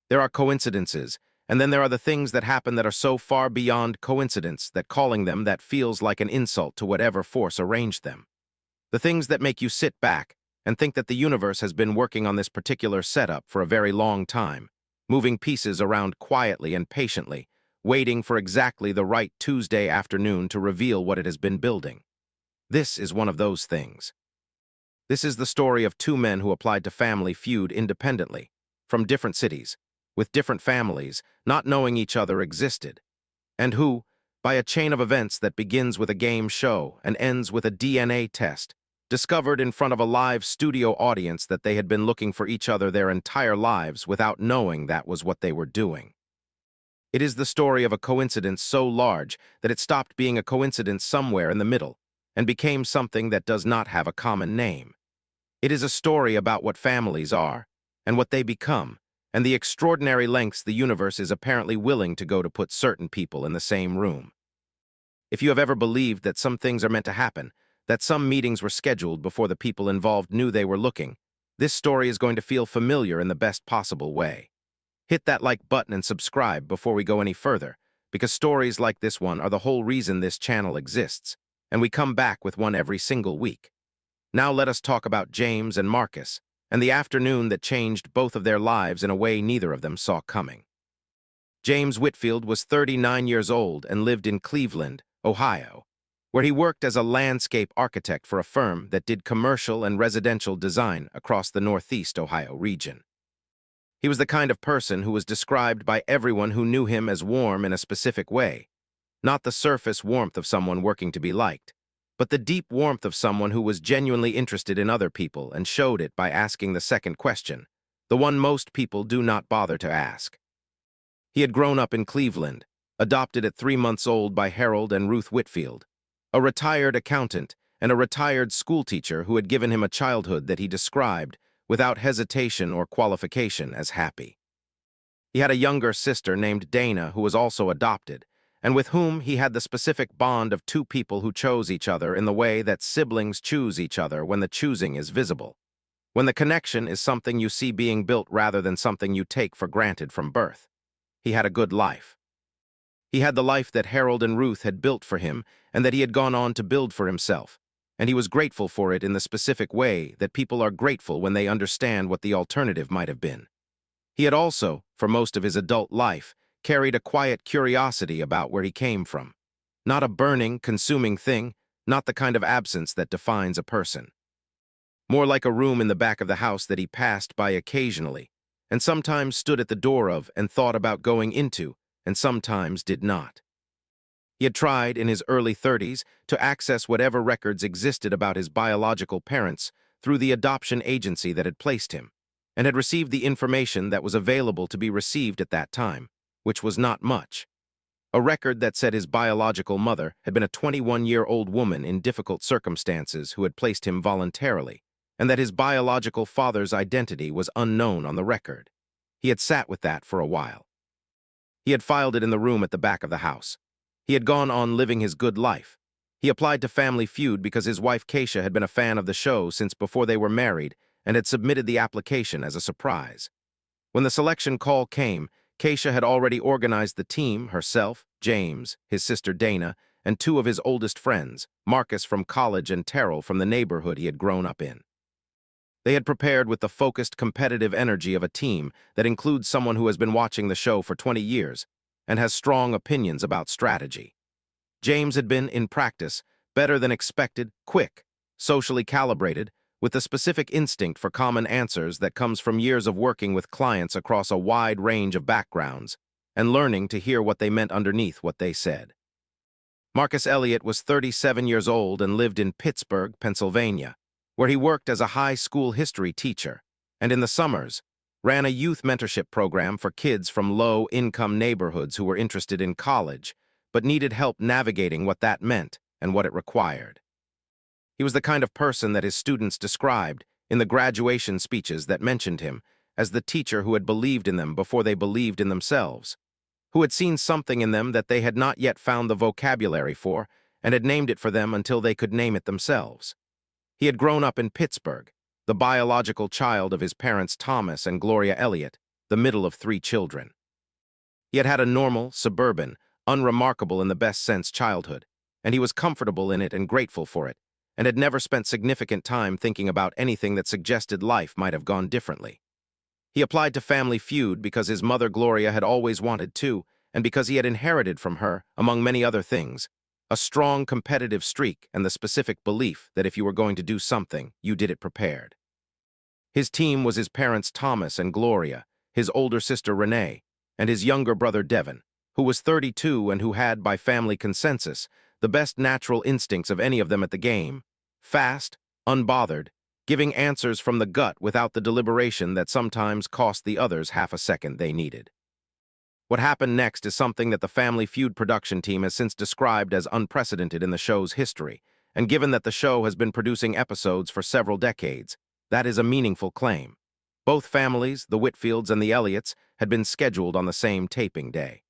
There are coincidences, and then there are the things that happen that are so far beyond coincidence that calling them that feels like an insult to whatever force arranged them. The things that make you sit back and think that the universe has been working on this particular setup for a very long time, moving pieces around quietly and patiently, waiting for exactly the right Tuesday afternoon to reveal what it has been building. This is one of those things. This is the story of two men who applied to Family Feud independently, from different cities, with different families, not knowing each other existed, and who, by a chain of events that begins with a game show and ends with a DNA test, discovered in front of a live studio audience that they had been looking for each other their entire lives without knowing that was what they were doing. It is the story of a coincidence so large that it stopped being a coincidence somewhere in the middle and became something that does not have a common name. It is a story about what families are and what they become, and the extraordinary lengths the universe is apparently willing to go to put certain people in the same room. If you have ever believed that some things are meant to happen, that some meetings were scheduled before the people involved knew they were looking, this story is going to feel familiar in the best possible way. Hit that like button and subscribe before we go any further, because stories like this one are the whole reason this channel exists, and we come back with one every single week. Now let us talk about James and Marcus, and the afternoon that changed both of their lives in a way neither of them saw coming. James Whitfield was 39 years old and lived in Cleveland, Ohio, where he worked as a landscape architect for a firm that did commercial and residential design across the Northeast Ohio region. He was the kind of person who was described by everyone who knew him as warm in a specific way, not the surface warmth of someone working to be liked, but the deep warmth of someone who was genuinely interested in other people and showed it by asking the second question, the one most people do not bother to ask. He had grown up in Cleveland, adopted at 3 months old by Harold and Ruth Whitfield, a retired accountant and a retired schoolteacher who had given him a childhood that he described, without hesitation or qualification, as happy. He had a younger sister named Dana who was also adopted, and with whom he had the specific bond of two people who chose each other in the way that siblings choose each other when the choosing is visible, when the connection is something you see being built rather than something you take for granted from birth. He had a good life. He had the life that Harold and Ruth had built for him and that he had gone on to build for himself, and he was grateful for it in the specific way that people are grateful when they understand what the alternative might have been. He had also, for most of his adult life, carried a quiet curiosity about where he came from. Not a burning, consuming thing, not the kind of absence that defines a person. More like a room in the back of the house that he passed by occasionally, and sometimes stood at the door of and thought about going into, and sometimes did not. He had tried, in his early 30s, to access whatever records existed about his biological parents through the adoption agency that had placed him, and had received the information that was available to be received at that time, which was not much. A record that said his biological mother had been a 21-year-old woman in difficult circumstances who had placed him voluntarily, and that his biological father's identity was unknown on the record. He had sat with that for a while. He had filed it in the room at the back of the house. He had gone on living his good life. He applied to Family Feud because his wife Keisha had been a fan of the show since before they were married and had submitted the application as a surprise. When the selection call came, Keisha had already organized the team, herself, James, his sister Dana, and two of his oldest friends, Marcus from college and Terrell from the neighborhood he had grown up in. They had prepared with the focused, competitive energy of a team that includes someone who has been watching the show for 20 years and has strong opinions about strategy. James had been, in practice, better than expected, quick, socially calibrated, with the specific instinct for common answers that comes from years of working with clients across a wide range of backgrounds and learning to hear what they meant underneath what they said. Marcus Elliott was 37 years old and lived in Pittsburgh, Pennsylvania, where he worked as a high school history teacher, and in the summers, ran a youth mentorship program for kids from low-income neighborhoods who were interested in college, but needed help navigating what that meant and what it required. He was the kind of person that his students described in the graduation speeches that mentioned him as the teacher who had believed in them before they believed in themselves, who had seen something in them that they had not yet found the vocabulary for and had named it for them until they could name it themselves. He had grown up in Pittsburgh, the biological child of his parents Thomas and Gloria Elliott, the middle of 3 children. He had had a normal, suburban, unremarkable in the best sense childhood, and he was comfortable in it and grateful for it, and had never spent significant time thinking about anything that suggested life might have gone differently. He applied to Family Feud because his mother Gloria had always wanted to, and because he had inherited from her, among many other things, a strong competitive streak and the specific belief that if you were going to do something, you did it prepared. His team was his parents Thomas and Gloria, his older sister Renee, and his younger brother Devon, who was 32 and who had, by family consensus, the best natural instincts of any of them at the game: fast, unbothered, giving answers from the gut without the deliberation that sometimes cost the others half a second they needed. What happened next is something that the Family Feud production team has since described as unprecedented in the show's history, and given that the show has been producing episodes for several decades, that is a meaningful claim. Both families, the Whitfields and the Elliots, had been scheduled on the same taping day.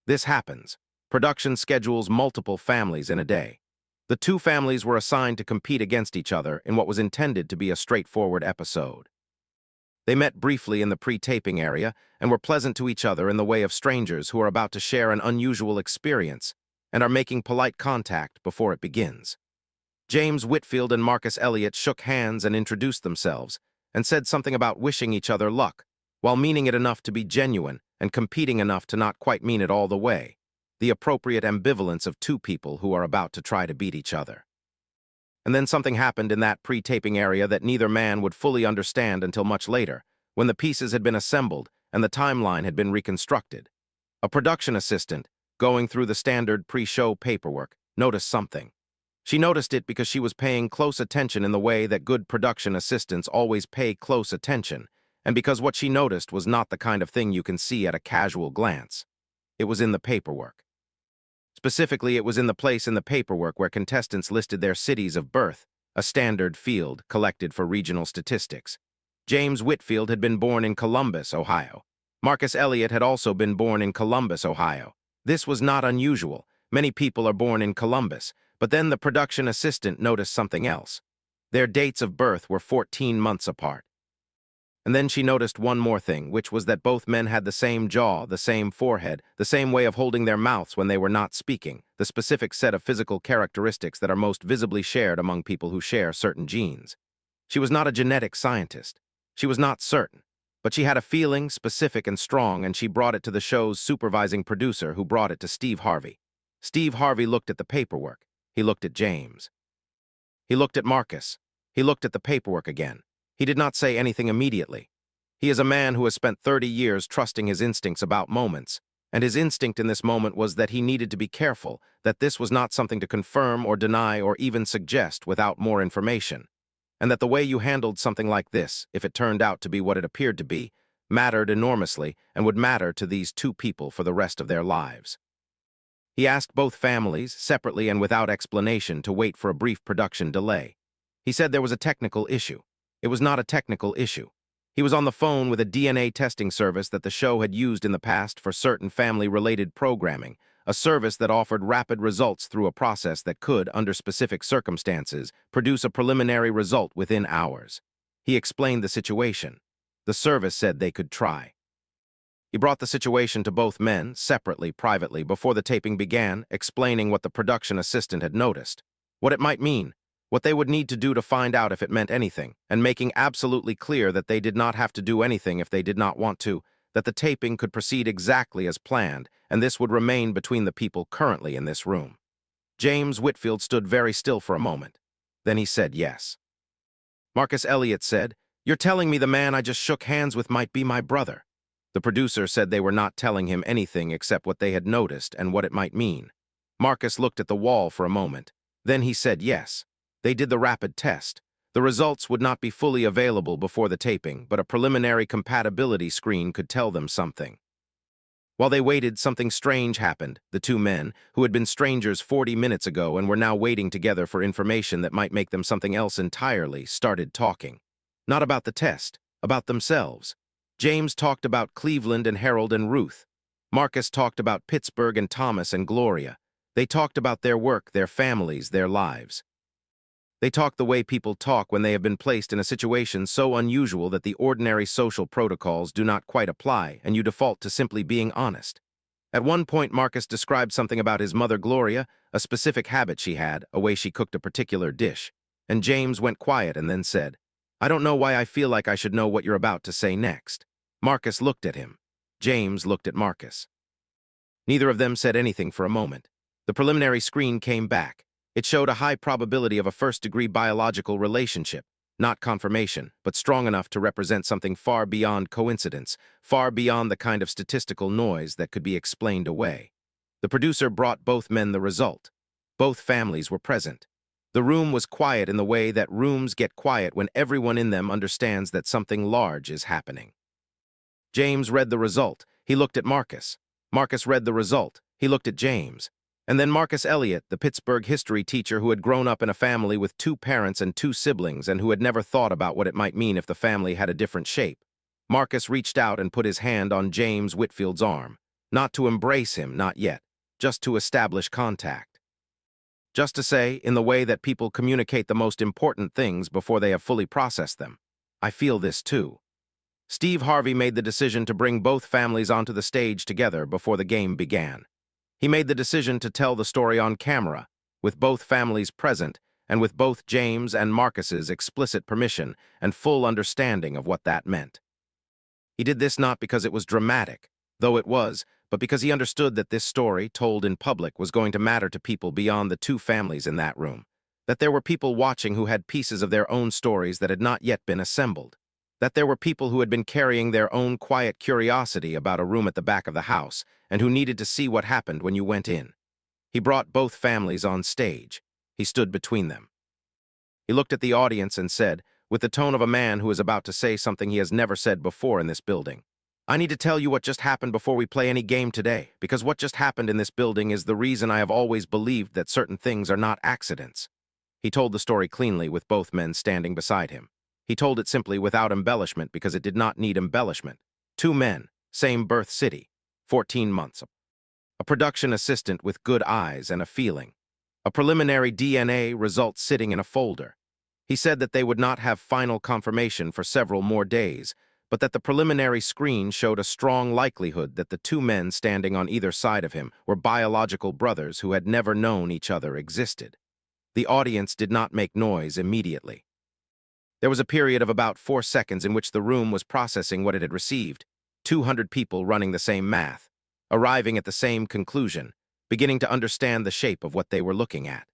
This happens. Production schedules multiple families in a day. The two families were assigned to compete against each other in what was intended to be a straightforward episode. They met briefly in the pre-taping area and were pleasant to each other in the way of strangers who are about to share an unusual experience and are making polite contact before it begins. James Whitfield and Marcus Elliott shook hands and introduced themselves and said something about wishing each other luck, while meaning it enough to be genuine and competing enough to not quite mean it all the way, the appropriate ambivalence of two people who are about to try to beat each other. And then something happened in that pre-taping area that neither man would fully understand until much later, when the pieces had been assembled and the timeline had been reconstructed. A production assistant, going through the standard pre-show paperwork, noticed something. She noticed it because she was paying close attention in the way that good production assistants always pay close attention, and because what she noticed was not the kind of thing you can see at a casual glance. It was in the paperwork. Specifically, it was in the place in the paperwork where contestants listed their cities of birth, a standard field collected for regional statistics. James Whitfield had been born in Columbus, Ohio. Marcus Elliott had also been born in Columbus, Ohio. This was not unusual. Many people are born in Columbus, but then the production assistant noticed something else. Their dates of birth were 14 months apart. And then she noticed one more thing, which was that both men had the same jaw, the same forehead, the same way of holding their mouths when they were not speaking, the specific set of physical characteristics that are most visibly shared among people who share certain genes. She was not a genetic scientist. She was not certain, but she had a feeling, specific and strong, and she brought it to the show's supervising producer, who brought it to Steve Harvey. Steve Harvey looked at the paperwork. He looked at James. He looked at Marcus. He looked at the paperwork again. He did not say anything immediately. He is a man who has spent 30 years trusting his instincts about moments, and his instinct in this moment was that he needed to be careful, that this was not something to confirm or deny or even suggest without more information, and that the way you handled something like this, if it turned out to be what it appeared to be, mattered enormously and would matter to these two people for the rest of their lives. He asked both families, separately and without explanation, to wait for a brief production delay. He said there was a technical issue. It was not a technical issue. He was on the phone with a DNA testing service that the show had used in the past for certain family-related programming, a service that offered rapid results through a process that could, under specific circumstances, produce a preliminary result within hours. He explained the situation. The service said they could try. He brought the situation to both men, separately, privately, before the taping began, explaining what the production assistant had noticed, what it might mean, what they would need to do to find out if it meant anything, and making absolutely clear that they did not have to do anything if they did not want to, that the taping could proceed exactly as planned, and this would remain between the people currently in this room. James Whitfield stood very still for a moment. Then he said yes. Marcus Elliott said, "You're telling me the man I just shook hands with might be my brother." The producer said they were not telling him anything except what they had noticed and what it might mean. Marcus looked at the wall for a moment. Then he said yes. They did the rapid test. The results would not be fully available before the taping, but a preliminary compatibility screen could tell them something. While they waited, something strange happened. The two men, who had been strangers 40 minutes ago and were now waiting together for information that might make them something else entirely, started talking. Not about the test, about themselves. James talked about Cleveland and Harold and Ruth. Marcus talked about Pittsburgh and Thomas and Gloria. They talked about their work, their families, their lives. They talk the way people talk when they have been placed in a situation so unusual that the ordinary social protocols do not quite apply, and you default to simply being honest. At one point, Marcus described something about his mother Gloria, a specific habit she had, a way she cooked a particular dish. And James went quiet and then said, "I don't know why I feel like I should know what you're about to say next." Marcus looked at him. James looked at Marcus. Neither of them said anything for a moment. The preliminary screen came back. It showed a high probability of a first-degree biological relationship, not confirmation, but strong enough to represent something far beyond coincidence, far beyond the kind of statistical noise that could be explained away. The producer brought both men the result. Both families were present. The room was quiet in the way that rooms get quiet when everyone in them understands that something large is happening. James read the result. He looked at Marcus. Marcus read the result. He looked at James. And then Marcus Elliott, the Pittsburgh history teacher who had grown up in a family with 2 parents and 2 siblings and who had never thought about what it might mean if the family had a different shape. Marcus reached out and put his hand on James Whitfield's arm. Not to embrace him, not yet. Just to establish contact. Just to say, in the way that people communicate the most important things before they have fully processed them, "I feel this too." Steve Harvey made the decision to bring both families onto the stage together before the game began. He made the decision to tell the story on camera, with both families present, and with both James and Marcus's explicit permission and full understanding of what that meant. He did this not because it was dramatic, though it was, but because he understood that this story, told in public, was going to matter to people beyond the 2 families in that room. That there were people watching who had pieces of their own stories that had not yet been assembled. That there were people who had been carrying their own quiet curiosity about a room at the back of the house and who needed to see what happened when you went in. He brought both families on stage. He stood between them. He looked at the audience and said, with the tone of a man who is about to say something he has never said before in this building, "I need to tell you what just happened before we play any game today, because what just happened in this building is the reason I have always believed that certain things are not accidents." He told the story cleanly with both men standing beside him. He told it simply without embellishment because it did not need embellishment. 2 men, same birth city, 14 months. A production assistant with good eyes and a feeling. A preliminary DNA result sitting in a folder. He said that they would not have final confirmation for several more days, but that the preliminary screen showed a strong likelihood that the 2 men standing on either side of him were biological brothers who had never known each other existed. The audience did not make noise immediately. There was a period of about 4 seconds in which the room was processing what it had received, 200 people running the same math, arriving at the same conclusion, beginning to understand the shape of what they were looking at.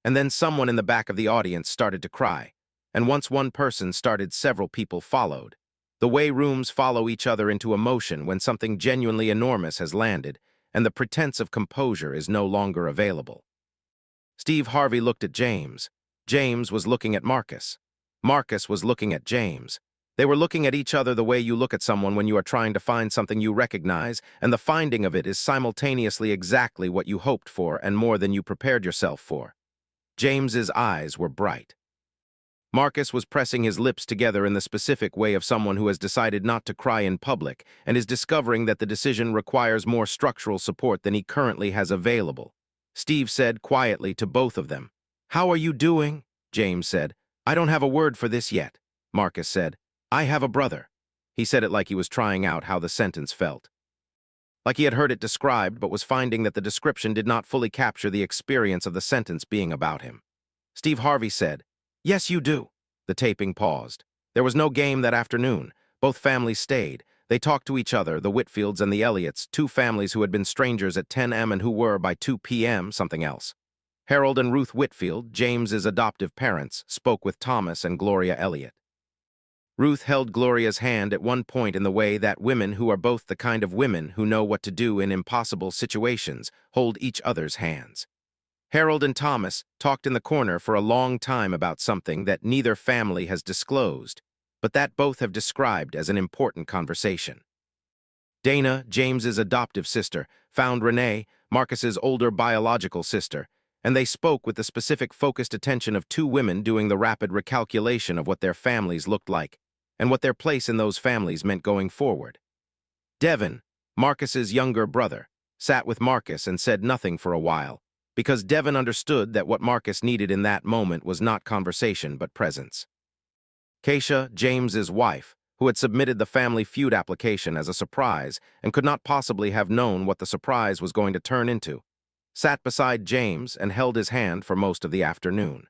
And then someone in the back of the audience started to cry, and once one person started, several people followed. The way rooms follow each other into emotion when something genuinely enormous has landed, and the pretense of composure is no longer available. Steve Harvey looked at James. James was looking at Marcus. Marcus was looking at James. They were looking at each other the way you look at someone when you are trying to find something you recognize, and the finding of it is simultaneously exactly what you hoped for and more than you prepared yourself for. James's eyes were bright. Marcus was pressing his lips together in the specific way of someone who has decided not to cry in public and is discovering that the decision requires more structural support than he currently has available. Steve said quietly to both of them, "How are you doing?" James said, "I don't have a word for this yet." Marcus said, "I have a brother." He said it like he was trying out how the sentence felt. Like he had heard it described but was finding that the description did not fully capture the experience of the sentence being about him. Steve Harvey said, "Yes, you do." The taping paused. There was no game that afternoon. Both families stayed. They talked to each other, the Whitfields and the Elliots, 2 families who had been strangers at 10 a.m. and who were, by 2 p.m., something else. Harold and Ruth Whitfield, James's adoptive parents, spoke with Thomas and Gloria Elliott. Ruth held Gloria's hand at one point in the way that women who are both the kind of women who know what to do in impossible situations hold each other's hands. Harold and Thomas talked in the corner for a long time about something that neither family has disclosed, but that both have described as an important conversation. Dana, James's adoptive sister, found Renee, Marcus's older biological sister, and they spoke with the specific focused attention of 2 women doing the rapid recalculation of what their families looked like and what their place in those families meant going forward. Devin, Marcus's younger brother, sat with Marcus and said nothing for a while, because Devon understood that what Marcus needed in that moment was not conversation but presence. Keisha, James's wife, who had submitted the Family Feud application as a surprise and could not possibly have known what the surprise was going to turn into, sat beside James and held his hand for most of the afternoon.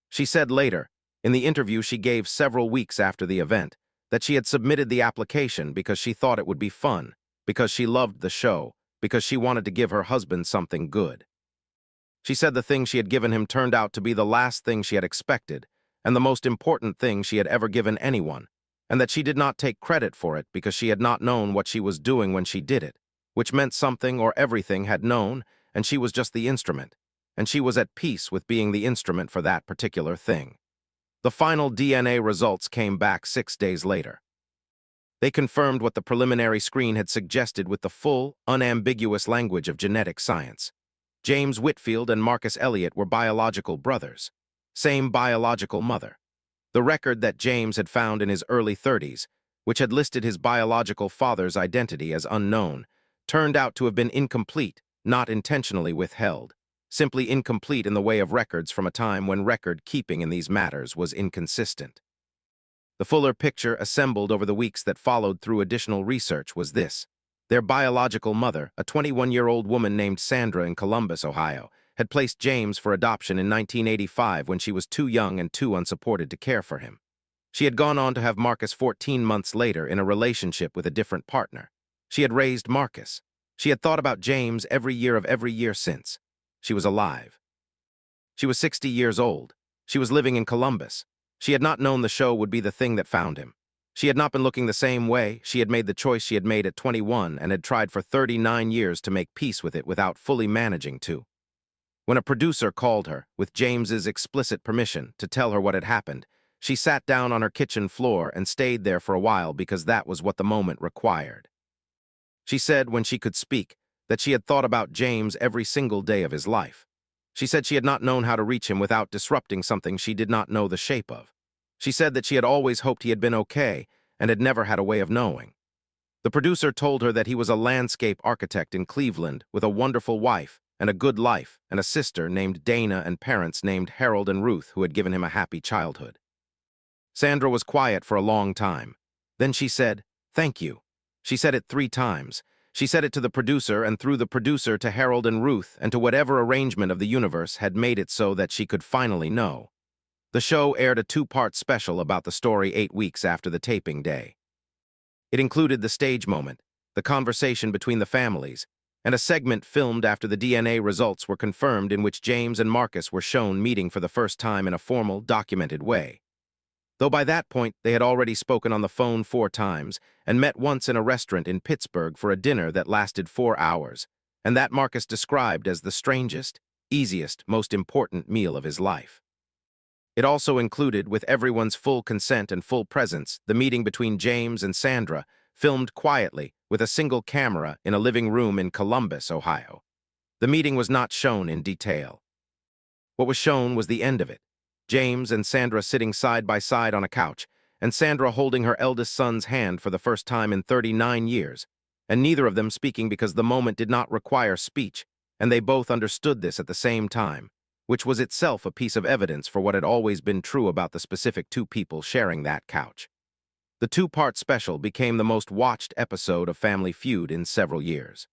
She said later, in the interview she gave several weeks after the event, that she had submitted the application because she thought it would be fun, because she loved the show, because she wanted to give her husband something good. She said the thing she had given him turned out to be the last thing she had expected, and the most important thing she had ever given anyone, and that she did not take credit for it because she had not known what she was doing when she did it, which meant something or everything had known, and she was just the instrument, and she was at peace with being the instrument for that particular thing. The final DNA results came back 6 days later. They confirmed what the preliminary screen had suggested with the full, unambiguous language of genetic science. James Whitfield and Marcus Elliott were biological brothers. Same biological mother. The record that James had found in his early 30s, which had listed his biological father's identity as unknown, turned out to have been incomplete, not intentionally withheld, simply incomplete in the way of records from a time when record-keeping in these matters was inconsistent. The fuller picture assembled over the weeks that followed through additional research was this. Their biological mother, a 21-year-old woman named Sandra in Columbus, Ohio, had placed James for adoption in 1985 when she was too young and too unsupported to care for him. She had gone on to have Marcus 14 months later in a relationship with a different partner. She had raised Marcus. She had thought about James every year since. She was alive. She was 60 years old. She was living in Columbus. She had not known the show would be the thing that found him. She had not been looking the same way. She had made the choice she had made at 21 and had tried for 39 years to make peace with it without fully managing to. When a producer called her, with James's explicit permission, to tell her what had happened, she sat down on her kitchen floor and stayed there for a while because that was what the moment required. She said, when she could speak, that she had thought about James every single day of his life. She said she had not known how to reach him without disrupting something she did not know the shape of. She said that she had always hoped he had been okay and had never had a way of knowing. The producer told her that he was a landscape architect in Cleveland with a wonderful wife and a good life and a sister named Dana and parents named Harold and Ruth who had given him a happy childhood. Sandra was quiet for a long time. Then she said, "Thank you." She said it 3 times. She said it to the producer and through the producer to Harold and Ruth and to whatever arrangement of the universe had made it so that she could finally know. The show aired a 2-part special about the story 8 weeks after the taping day. It included the stage moment, the conversation between the families, and a segment filmed after the DNA results were confirmed in which James and Marcus were shown meeting for the first time in a formal, documented way. Though by that point they had already spoken on the phone 4 times and met once in a restaurant in Pittsburgh for a dinner that lasted 4 hours, and that Marcus described as the strangest, easiest, most important meal of his life. It also included, with everyone's full consent and full presence, the meeting between James and Sandra, filmed quietly with a single camera in a living room in Columbus, Ohio. The meeting was not shown in detail. What was shown was the end of it. James and Sandra sitting side by side on a couch, and Sandra holding her eldest son's hand for the first time in 39 years, and neither of them speaking because the moment did not require speech, and they both understood this at the same time, which was itself a piece of evidence for what had always been true about the specific 2 people sharing that couch. The 2-part special became the most watched episode of Family Feud in several years.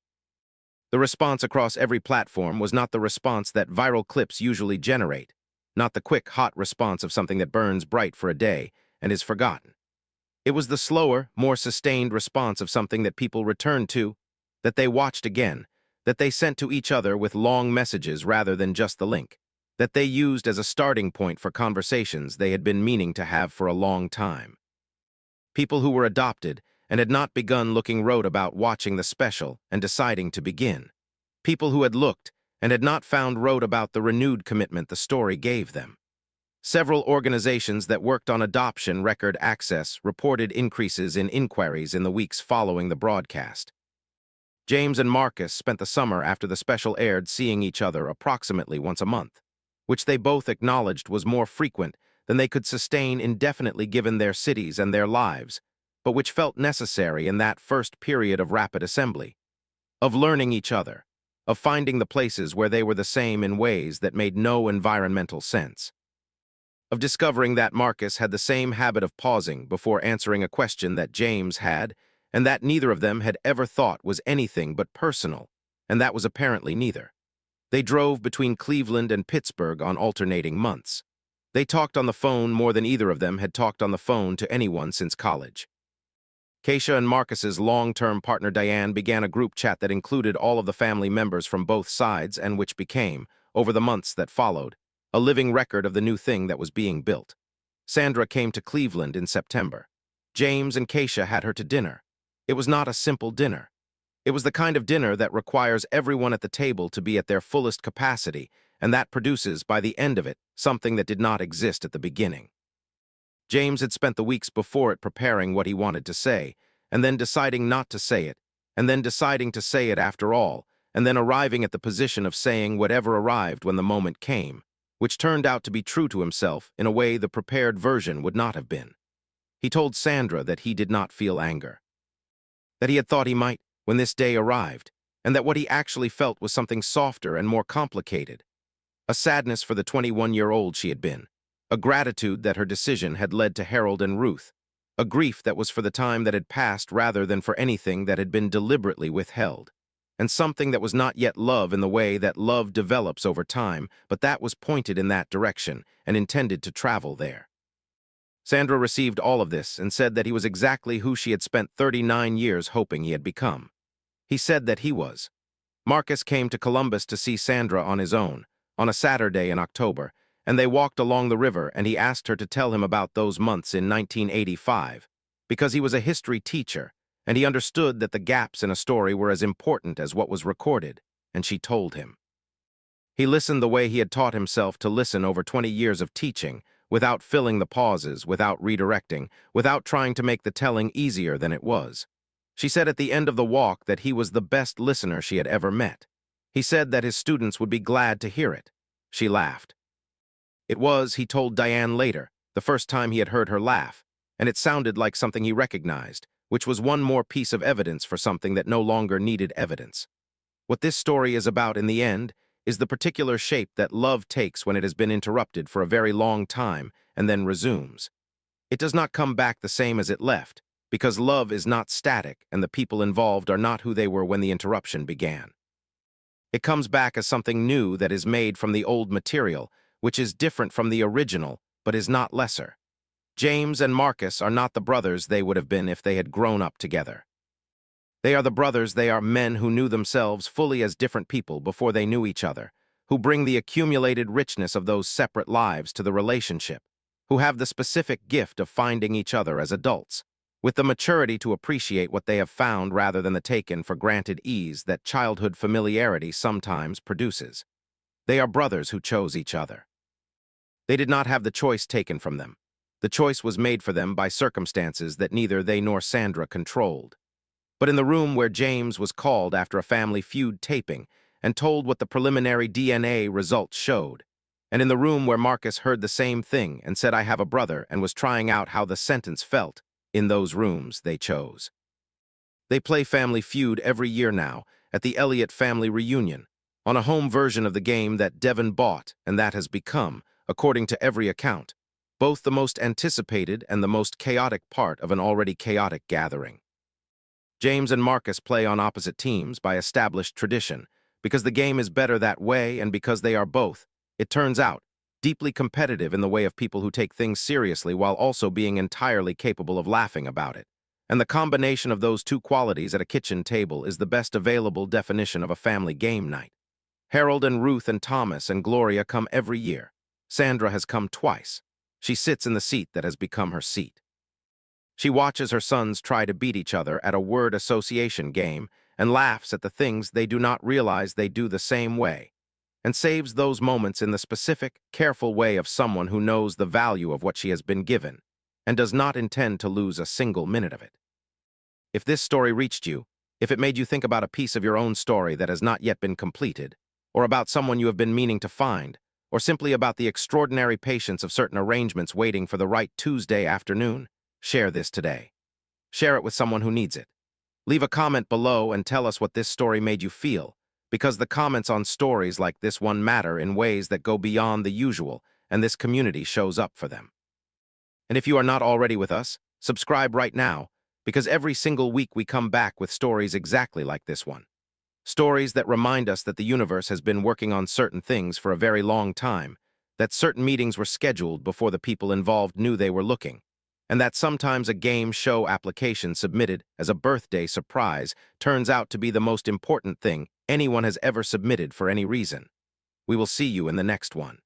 The response across every platform was not the response that viral clips usually generate, not the quick, hot response of something that burns bright for a day and is forgotten. It was the slower, more sustained response of something that people returned to, that they watched again, that they sent to each other with long messages rather than just the link, that they used as a starting point for conversations they had been meaning to have for a long time. People who were adopted and had not begun looking wrote about watching the special and deciding to begin. People who had looked and had not found wrote about the renewed commitment the story gave them. Several organizations that worked on adoption record access reported increases in inquiries in the weeks following the broadcast. James and Marcus spent the summer after the special aired seeing each other approximately once a month, which they both acknowledged was more frequent than they could sustain indefinitely given their cities and their lives, but which felt necessary in that first period of rapid assembly, of learning each other, of finding the places where they were the same in ways that made no environmental sense, of discovering that Marcus had the same habit of pausing before answering a question that James had, and that neither of them had ever thought was anything but personal, and that was apparently neither. They drove between Cleveland and Pittsburgh on alternating months. They talked on the phone more than either of them had talked on the phone to anyone since college. Keisha and Marcus's long-term partner Diane began a group chat that included all of the family members from both sides and which became, over the months that followed, a living record of the new thing that was being built. Sandra came to Cleveland in September. James and Keisha had her to dinner. It was not a simple dinner. It was the kind of dinner that requires everyone at the table to be at their fullest capacity, and that produces, by the end of it, something that did not exist at the beginning. James had spent the weeks before it preparing what he wanted to say, and then deciding not to say it, and then deciding to say it after all, and then arriving at the position of saying whatever arrived when the moment came, which turned out to be true to himself in a way the prepared version would not have been. He told Sandra that he did not feel anger, that he had thought he might when this day arrived, and that what he actually felt was something softer and more complicated, a sadness for the 21-year-old she had been, a gratitude that her decision had led to Harold and Ruth, a grief that was for the time that had passed rather than for anything that had been deliberately withheld, and something that was not yet love in the way that love develops over time, but that was pointed in that direction and intended to travel there. Sandra received all of this and said that he was exactly who she had spent 39 years hoping he had become. He said that he was. Marcus came to Columbus to see Sandra on his own, on a Saturday in October, and they walked along the river, and he asked her to tell him about those months in 1985, because he was a history teacher, and he understood that the gaps in a story were as important as what was recorded, and she told him. He listened the way he had taught himself to listen over 20 years of teaching, without filling the pauses, without redirecting, without trying to make the telling easier than it was. She said at the end of the walk that he was the best listener she had ever met. He said that his students would be glad to hear it. She laughed. It was, he told Diane later, the first time he had heard her laugh, and it sounded like something he recognized, which was one more piece of evidence for something that no longer needed evidence. What this story is about in the end is the particular shape that love takes when it has been interrupted for a very long time and then resumes. It does not come back the same as it left, because love is not static and the people involved are not who they were when the interruption began. It comes back as something new that is made from the old material, which is different from the original, but is not lesser. James and Marcus are not the brothers they would have been if they had grown up together. They are the brothers, they are men who knew themselves fully as different people before they knew each other, who bring the accumulated richness of those separate lives to the relationship, who have the specific gift of finding each other as adults, with the maturity to appreciate what they have found rather than the taken for granted ease that childhood familiarity sometimes produces. They are brothers who chose each other. They did not have the choice taken from them. The choice was made for them by circumstances that neither they nor Sandra controlled. But in the room where James was called after a Family Feud taping and told what the preliminary DNA results showed, and in the room where Marcus heard the same thing and said, "I have a brother," and was trying out how the sentence felt, in those rooms they chose. They play Family Feud every year now at the Elliott family reunion, on a home version of the game that Devin bought and that has become, according to every account, both the most anticipated and the most chaotic part of an already chaotic gathering. James and Marcus play on opposite teams by established tradition, because the game is better that way and because they are both, it turns out, deeply competitive in the way of people who take things seriously while also being entirely capable of laughing about it. And the combination of those two qualities at a kitchen table is the best available definition of a family game night. Harold and Ruth and Thomas and Gloria come every year. Sandra has come twice. She sits in the seat that has become her seat. She watches her sons try to beat each other at a word association game and laughs at the things they do not realize they do the same way, and saves those moments in the specific, careful way of someone who knows the value of what she has been given and does not intend to lose a single minute of it. If this story reached you, if it made you think about a piece of your own story that has not yet been completed, or about someone you have been meaning to find, or simply about the extraordinary patience of certain arrangements waiting for the right Tuesday afternoon, share this today. Share it with someone who needs it. Leave a comment below and tell us what this story made you feel, because the comments on stories like this one matter in ways that go beyond the usual, and this community shows up for them. And if you are not already with us, subscribe right now, because every single week we come back with stories exactly like this one. Stories that remind us that the universe has been working on certain things for a very long time, that certain meetings were scheduled before the people involved knew they were looking, and that sometimes a game show application submitted as a birthday surprise turns out to be the most important thing anyone has ever submitted for any reason. We will see you in the next one.